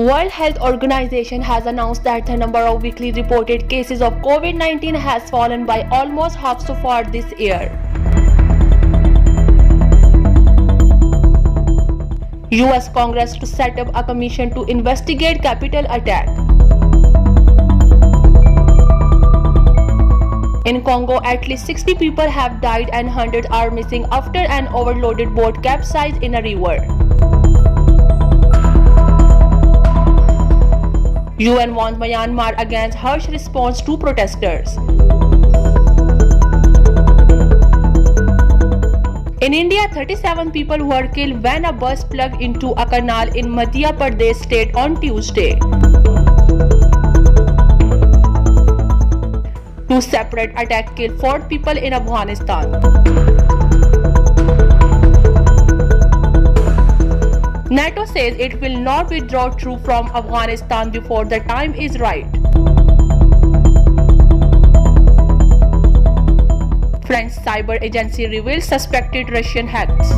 World Health Organization has announced that the number of weekly reported cases of COVID-19 has fallen by almost half so far this year. US Congress to set up a commission to investigate Capitol attack. In Congo, at least 60 people have died and hundreds are missing after an overloaded boat capsized in a river. UN warns Myanmar against harsh response to protesters. In India, 37 people were killed when a bus plugged into a canal in Madhya Pradesh state on Tuesday. Two separate attacks killed 4 people in Afghanistan. NATO says it will not withdraw troops from Afghanistan before the time is right. French cyber agency reveals suspected Russian hacks.